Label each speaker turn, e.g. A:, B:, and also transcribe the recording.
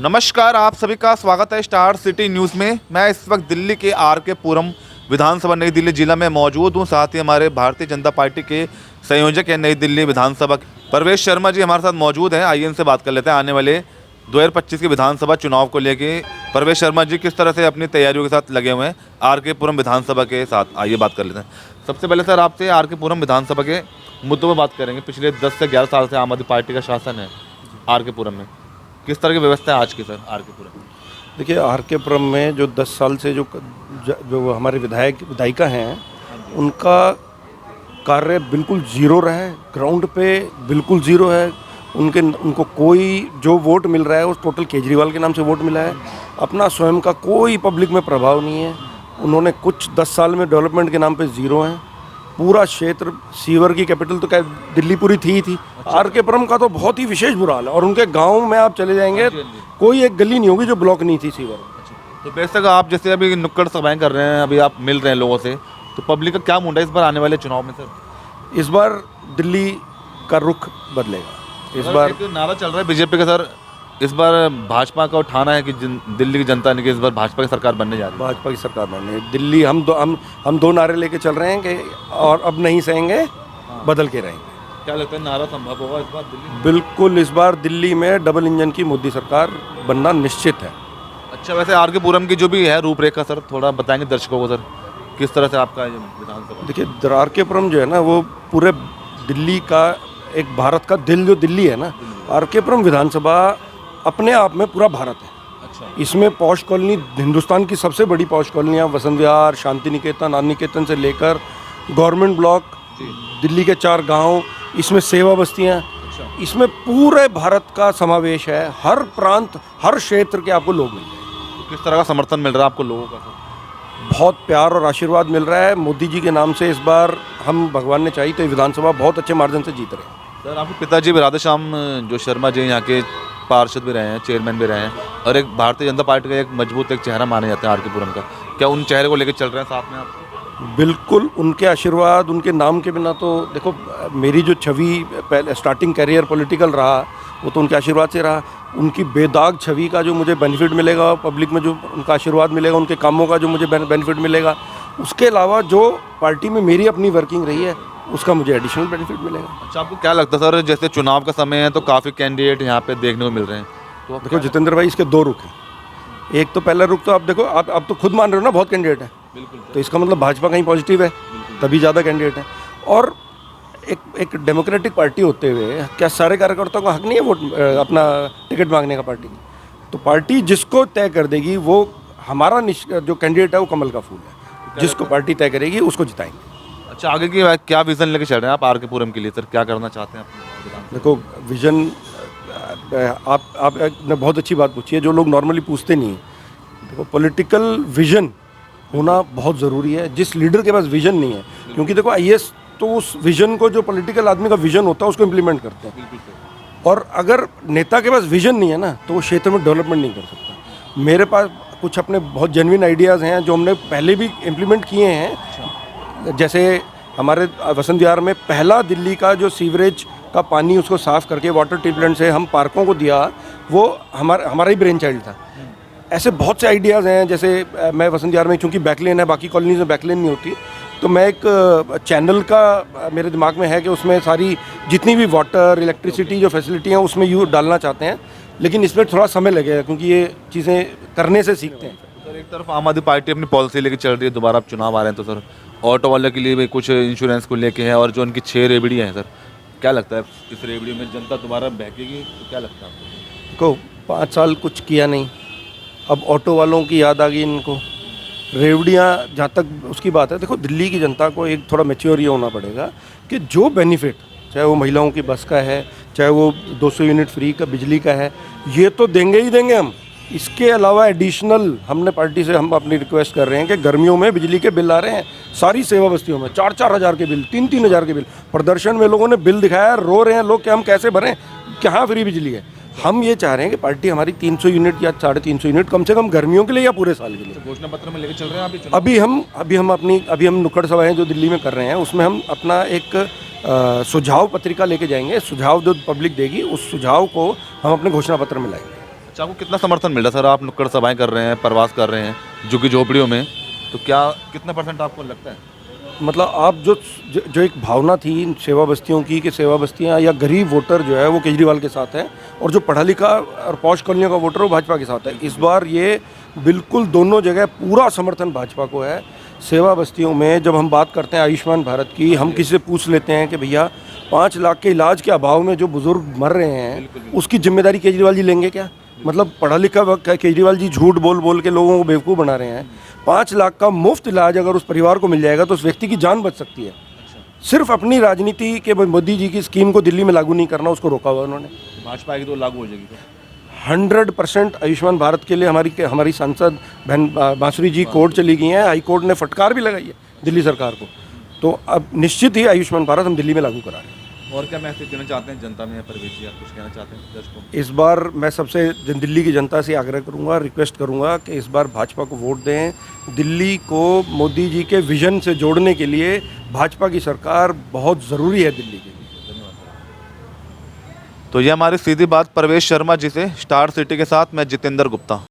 A: नमस्कार, आप सभी का स्वागत है स्टार सिटी न्यूज़ में। मैं इस वक्त दिल्ली के आर.के. पुरम विधानसभा नई दिल्ली जिला में मौजूद हूं। साथ ही हमारे भारतीय जनता पार्टी के संयोजक हैं नई दिल्ली विधानसभा परवेश शर्मा जी हमारे साथ मौजूद हैं। आइए इनसे बात कर लेते हैं आने वाले 2025 के विधानसभा चुनाव को लेके। परवेश शर्मा जी किस तरह से अपनी तैयारियों के साथ लगे हुए हैं आर.के. पुरम विधानसभा के साथ, आइए बात कर लेते हैं। सबसे पहले सर आपसे आर.के. पुरम विधानसभा के मुद्दों पर बात करेंगे। पिछले 10 से 11 साल से आम आदमी पार्टी का शासन है आर.के. पुरम में, किस तरह की व्यवस्था है आज की सर आर.के. पुरम?
B: देखिए, आर.के. पुरम में जो 10 साल से जो हमारे विधायिका हैं, उनका कार्य बिल्कुल ज़ीरो रहा है। ग्राउंड पे बिल्कुल ज़ीरो है। उनको कोई जो वोट मिल रहा है वो टोटल केजरीवाल के नाम से वोट मिला है। अपना स्वयं का कोई पब्लिक में प्रभाव नहीं है। उन्होंने कुछ 10 साल में डेवलपमेंट के नाम पे ज़ीरो है। पूरा क्षेत्र, सीवर की कैपिटल तो क्या दिल्ली पूरी थी। आर.के. पुरम का तो बहुत ही विशेष बुरा हाल है। और उनके गांव में आप चले जाएंगे, कोई एक गली नहीं होगी जो ब्लॉक नहीं थी सीवर।
A: तो बेशक आप जैसे अभी नुक्कड़ सभाएं कर रहे हैं, अभी आप मिल रहे हैं लोगों से, तो पब्लिक का क्या मूड है इस बार आने वाले चुनाव में सर?
B: इस बार दिल्ली का रुख बदलेगा। इस बार
A: एक नारा चल रहा है बीजेपी का सर, इस बार भाजपा का उठाना है कि दिल्ली की जनता ने कि इस बार भाजपा की सरकार बनने जा रही है।
B: भाजपा की सरकार बनने दिल्ली हम दो नारे लेके चल रहे हैं कि और अब नहीं सहेंगे, बदल के रहेंगे।
A: क्या लगता है नारा संभव होगा इस बार दिल्ली?
B: बिल्कुल, इस बार दिल्ली में डबल इंजन की मोदी सरकार बनना निश्चित है।
A: अच्छा, वैसे आर.के. पुरम की जो भी है रूपरेखा सर, थोड़ा बताएंगे दर्शकों को सर, किस तरह से आपका ये विधानसभा?
B: देखिए, आर.के. पुरम जो है ना, वो पूरे दिल्ली का एक भारत का दिल जो दिल्ली है ना, आर.के. पुरम विधानसभा अपने आप में पूरा भारत है।
A: अच्छा।
B: इसमें पॉश कॉलोनी, हिंदुस्तान की सबसे बड़ी पॉश कॉलोनियाँ, वसंत विहार, शांति निकेतन, आनंद निकेतन से लेकर गवर्नमेंट ब्लॉक, दिल्ली के 4 गांव, इसमें सेवा बस्तियाँ, इसमें पूरे भारत का समावेश है। हर प्रांत, हर क्षेत्र के आपको लोग मिल जाएंगे।
A: तो किस तरह का समर्थन मिल रहा है आपको लोगों का सर?
B: बहुत प्यार और आशीर्वाद मिल रहा है मोदी जी के नाम से। इस बार हम, भगवान ने चाहिए तो विधानसभा बहुत अच्छे मार्जिन से जीत रहे हैं।
A: सर आपके पिताजी भी राधेश्याम जो शर्मा जी यहाँ के पार्षद भी रहे हैं, चेयरमैन भी रहे हैं, और एक भारतीय जनता पार्टी का एक मजबूत एक चेहरा माने जाते हैं आर.के. पुरम का। क्या उन चेहरे को लेकर चल रहे हैं साथ में आप?
B: बिल्कुल, उनके आशीर्वाद, उनके नाम के बिना तो देखो, मेरी जो छवि पहले स्टार्टिंग करियर पॉलिटिकल रहा, वो तो उनके आशीर्वाद से रहा। उनकी बेदाग छवि का जो मुझे बेनिफिट मिलेगा, पब्लिक में जो उनका आशीर्वाद मिलेगा, उनके कामों का जो मुझे बेनिफिट मिलेगा, उसके अलावा जो पार्टी में मेरी अपनी वर्किंग रही है, उसका मुझे एडिशनल बेनिफिट मिलेगा।
A: अच्छा, आपको क्या लगता है सर, जैसे चुनाव का समय है तो काफ़ी कैंडिडेट यहाँ पे देखने को मिल रहे हैं, तो
B: देखो जितेंद्र भाई, इसके 2 रुख हैं। एक तो पहला रुख तो आप देखो, आप तो खुद मान रहे हो ना बहुत कैंडिडेट है, तो इसका मतलब भाजपा कहीं पॉजिटिव है, तभी ज़्यादा कैंडिडेट है। और एक डेमोक्रेटिक पार्टी होते हुए क्या सारे कार्यकर्ताओं का हक नहीं है वोट अपना टिकट मांगने का पार्टी? तो पार्टी जिसको तय कर देगी, वो हमारा जो कैंडिडेट है वो कमल का फूल है। जिसको पार्टी तय करेगी उसको जिताएंगे।
A: अच्छा, आगे की क्या विज़न लेके चल रहे हैं आप आर.के. पुरम के लिए सर, क्या करना चाहते हैं आप?
B: देखो, विजन, आपने बहुत अच्छी बात पूछी है जो लोग नॉर्मली पूछते नहीं हैं। देखो, पॉलिटिकल विजन होना बहुत ज़रूरी है। जिस लीडर के पास विजन नहीं है, क्योंकि देखो आईएएस तो उस विजन को, जो पॉलिटिकल आदमी का विजन होता है, उसको इम्प्लीमेंट करते हैं। और अगर नेता के पास विजन नहीं है ना, तो वो क्षेत्र में डेवलपमेंट नहीं कर सकता। मेरे पास कुछ अपने बहुत जेन्युइन आइडियाज़ हैं जो हमने पहले भी इम्प्लीमेंट किए हैं। जैसे हमारे वसंत विहार में पहला दिल्ली का जो सीवरेज का पानी, उसको साफ़ करके वाटर ट्रीटमेंट से हम पार्कों को दिया, वो हमारा ही ब्रेन चाइल्ड था। ऐसे बहुत से आइडियाज़ हैं। जैसे मैं वसंत विहार में, चूँकि बैकलेन है, बाकी कॉलोनीज में बैकलेन नहीं होती, तो मैं एक चैनल का मेरे दिमाग में है कि उसमें सारी जितनी भी वाटर, इलेक्ट्रिसिटी जो फैसिलिटी हैं, उसमें यूँ डालना चाहते हैं। लेकिन इसमें थोड़ा समय लगेगा, क्योंकि ये चीज़ें करने से सीखते हैं।
A: सर एक तरफ आम आदमी पार्टी अपनी पॉलिसी लेके चल रही है, दोबारा अब चुनाव आ रहे हैं, तो सर ऑटो वाले के लिए भी कुछ इंश्योरेंस को लेके है, और जो उनकी 6 रेवड़ियाँ हैं सर, क्या लगता है इस रेवड़ियों में जनता दोबारा बहकेगी, तो क्या लगता है आपको?
B: देखो, 5 साल कुछ किया नहीं, अब ऑटो वालों की याद आ गई इनको। रेवड़ियाँ, जहाँ तक उसकी बात है, देखो दिल्ली की जनता को एक थोड़ा मैच्योर ये होना पड़ेगा कि जो बेनिफिट, चाहे वो महिलाओं की बस का है, चाहे वो 200 यूनिट फ्री का बिजली का है, ये तो देंगे ही देंगे हम। इसके अलावा एडिशनल हमने पार्टी से हम अपनी रिक्वेस्ट कर रहे हैं कि गर्मियों में बिजली के बिल आ रहे हैं सारी सेवा बस्तियों में, 4-4 हज़ार के बिल, 3-3 हज़ार के बिल। प्रदर्शन में लोगों ने बिल दिखाया, रो रहे हैं लोग कि हम कैसे भरें, कहाँ फ्री बिजली है। हम ये चाह रहे हैं कि पार्टी हमारी 300 यूनिट या 350 यूनिट कम से कम गर्मियों के लिए या पूरे साल के लिए।
A: घोषणा पत्र में लेके चल रहे हैं
B: अभी हम नुक्कड़ सभाएं जो दिल्ली में कर रहे हैं, उसमें हम अपना एक सुझाव पत्रिका लेके जाएंगे। सुझाव जो पब्लिक देगी, उस सुझाव को हम अपने घोषणा पत्र में लाएंगे।
A: अच्छा, आपको कितना समर्थन मिल रहा है सर? आप नुक्कड़ सभाएं कर रहे हैं, प्रवास कर रहे हैं झुग्गी झोपड़ियों में, तो क्या कितना परसेंट आपको लगता है?
B: मतलब आप जो एक भावना थी इन सेवा बस्तियों की कि सेवा बस्तियां या गरीब वोटर जो है वो केजरीवाल के साथ है, और जो पढ़ा लिखा और पौष कॉलोनियों का वोटर वो भाजपा के साथ है। इस बार ये बिल्कुल दोनों जगह पूरा समर्थन भाजपा को है। सेवा बस्तियों में जब हम बात करते हैं आयुष्मान भारत की, हम किसी से पूछ लेते हैं कि भैया 5 लाख के इलाज के अभाव में जो बुजुर्ग मर रहे हैं उसकी जिम्मेदारी केजरीवाल जी लेंगे क्या? मतलब पढ़ा लिखा केजरीवाल जी झूठ बोल बोल के लोगों को बेवकूफ़ बना रहे हैं। 5 लाख का मुफ्त इलाज अगर उस परिवार को मिल जाएगा तो उस व्यक्ति की जान बच सकती है। सिर्फ अपनी राजनीति के मोदी जी की स्कीम को दिल्ली में लागू नहीं करना, उसको रोका हुआ उन्होंने।
A: भाजपा की तो लागू हो जाएगी तो
B: 100% आयुष्मान भारत के लिए हमारी सांसद बहन बांसुरी जी कोर्ट चली गई हैं। हाई कोर्ट ने फटकार भी लगाई है दिल्ली सरकार को। तो अब निश्चित ही आयुष्मान भारत हम दिल्ली में लागू करा रहे हैं।
A: और क्या मैसेज देना चाहते हैं जनता में? परवेश जी, आप कुछ कहना चाहते हैं दर्शकों?
B: इस बार मैं सबसे दिल्ली की जनता से आग्रह करूंगा, रिक्वेस्ट करूंगा कि इस बार भाजपा को वोट दें। दिल्ली को मोदी जी के विजन से जोड़ने के लिए भाजपा की सरकार बहुत ज़रूरी है दिल्ली के लिए।
A: तो ये हमारी सीधी बात परवेश शर्मा जी से, स्टार सिटी के साथ मैं जितेंद्र गुप्ता।